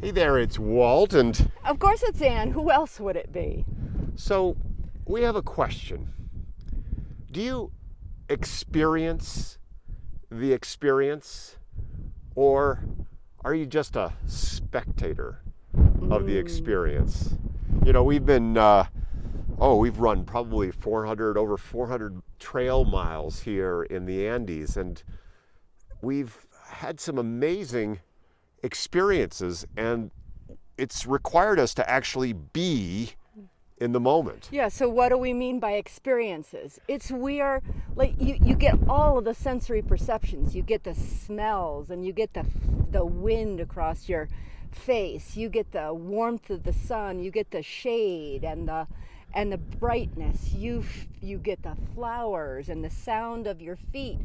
Hey there, it's Walt, and Of course it's Ann. Who else would it be? so we have a question. Do you experience the experience, or are you just a spectator of the experience? You know, we've run probably over 400 trail miles here in the Andes, and we've had some amazing experiences, and it's required us to actually be in the moment. Yeah, so what do we mean by experiences? We are like you get all of the sensory perceptions. You get the smells, and you get the wind across your face. You get the warmth of the sun. You get the shade and the brightness. You get the flowers and the sound of your feet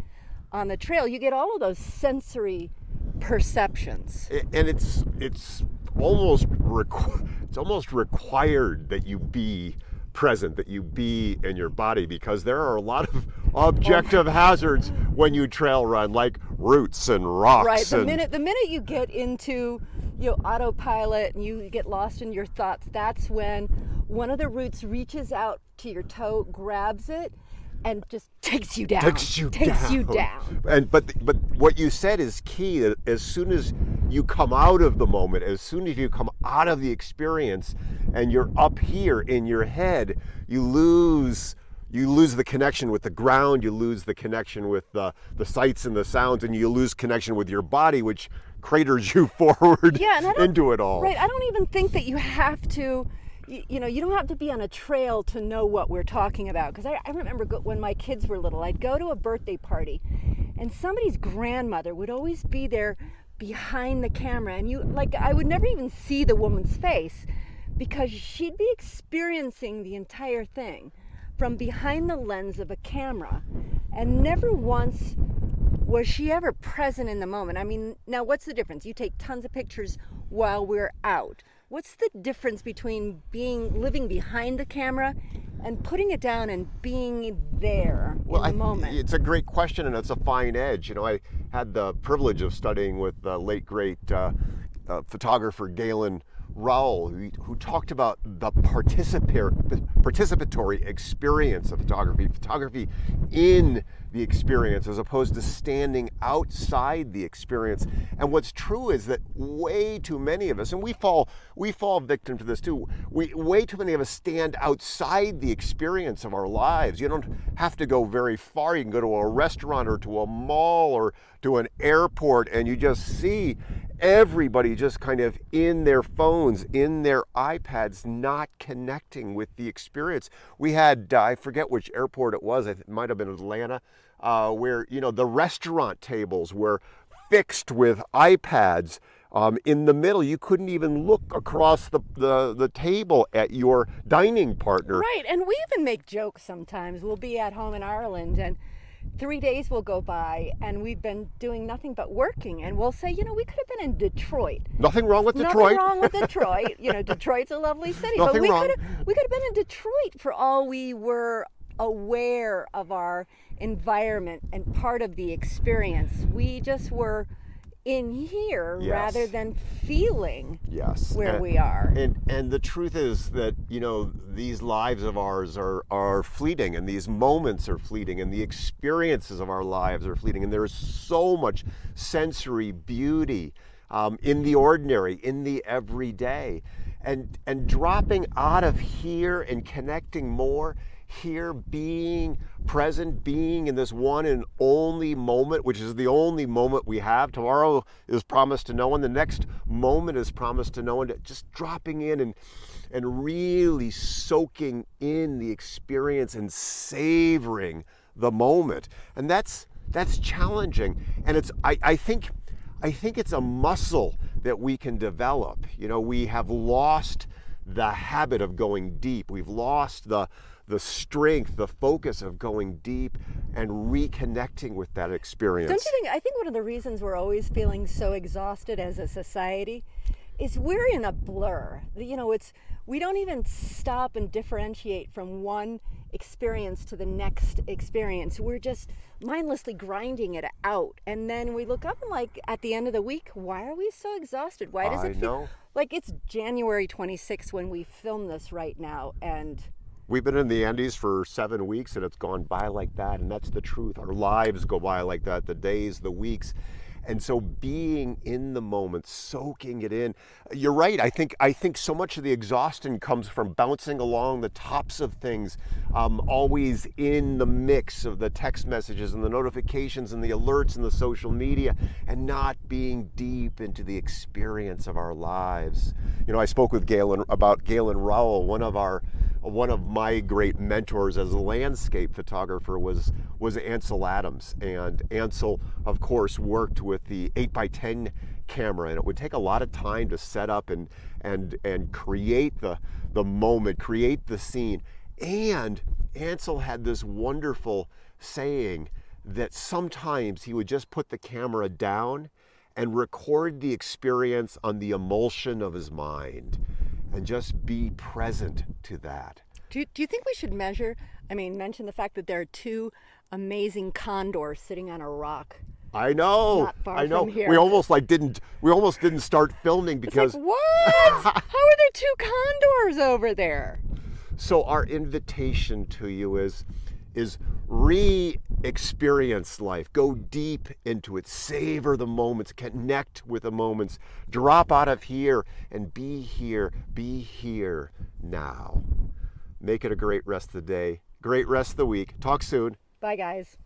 on the trail. You get all of those sensory perceptions. And it's almost required that you be present, that you be in your body, because there are a lot of objective hazards when you trail run, like roots and rocks. Right. The minute you get into autopilot and you get lost in your thoughts, that's when one of the roots reaches out to your toe, grabs it, and just takes you down. Takes you down. But what you said is key. That as soon as you come out of the moment, as soon as you come out of the experience, and you're up here in your head, you lose the connection with the ground. You lose the connection with the sights and the sounds, and you lose connection with your body, which craters you forward into it all. Right. I don't even think that you have to. You don't have to be on a trail to know what we're talking about. Because I remember when my kids were little, I'd go to a birthday party, and somebody's grandmother would always be there behind the camera, and I would never even see the woman's face, because she'd be experiencing the entire thing from behind the lens of a camera, and never once was she ever present in the moment. I mean, now what's the difference? You take tons of pictures while we're out. What's the difference between living behind the camera and putting it down and being there in the moment? It's a great question, and it's a fine edge. I had the privilege of studying with the late great photographer Galen Rowell, who talked about the participatory experience of photography in the experience, as opposed to standing outside the experience. And what's true is that way too many of us, and we fall victim to this too, way too many of us stand outside the experience of our lives. You don't have to go very far. You can go to a restaurant or to a mall or to an airport, and you just see everybody just kind of in their phones, in their iPads, not connecting with the experience. We had, I forget which airport it was, it might have been Atlanta, where, the restaurant tables were fixed with iPads in the middle. You couldn't even look across the table at your dining partner. Right, and we even make jokes sometimes. We'll be at home in Ireland, and 3 days will go by, and we've been doing nothing but working, and we'll say, we could have been in Detroit. Nothing wrong with Detroit. Nothing wrong with Detroit. Detroit's a lovely city. Nothing but wrong. We could have been in Detroit for all we were aware of our environment and part of the experience. We just were in here rather than feeling where we are. And the truth is that, these lives of ours are fleeting, and these moments are fleeting, and the experiences of our lives are fleeting, and there's so much sensory beauty in the ordinary, in the everyday. And dropping out of here and connecting more here, being present, being in this one and only moment, which is the only moment we have. Tomorrow is promised to no one. The next moment is promised to no one. Just dropping in and really soaking in the experience and savoring the moment. And that's challenging. And I think it's a muscle that we can develop. We have lost the habit of going deep. We've lost the strength, the focus of going deep and reconnecting with that experience. Don't you think? I think one of the reasons we're always feeling so exhausted as a society is we're in a blur. We don't even stop and differentiate from one experience to the next experience. We're just mindlessly grinding it out. And then we look up and like at the end of the week, why are we so exhausted? Why does it feel like it's January 26th when we film this right now? And we've been in the Andes for 7 weeks and it's gone by like that. And that's the truth. Our lives go by like that, the days, the weeks. And so being in the moment, soaking it in, you're right. I think so much of the exhaustion comes from bouncing along the tops of things, always in the mix of the text messages and the notifications and the alerts and the social media, and not being deep into the experience of our lives. You know, I spoke with about 𝐂𝐁𝐎f'𝐒, one of my great mentors as a landscape photographer was Ansel Adams. And Ansel, of course, worked with the 8x10 camera, and it would take a lot of time to set up and create the moment, create the scene. And Ansel had this wonderful saying that sometimes he would just put the camera down and record the experience on the emulsion of his mind and just be present to that. Do you think we should mention the fact that there are two amazing condors sitting on a rock? I know. Not far from here. We almost didn't start filming because it's like, what? How are there two condors over there? So our invitation to you is re-experience life. Go deep into it. Savor the moments. Connect with the moments. Drop out of here and be here. Be here now. Make it a great rest of the day. Great rest of the week. Talk soon. Bye, guys.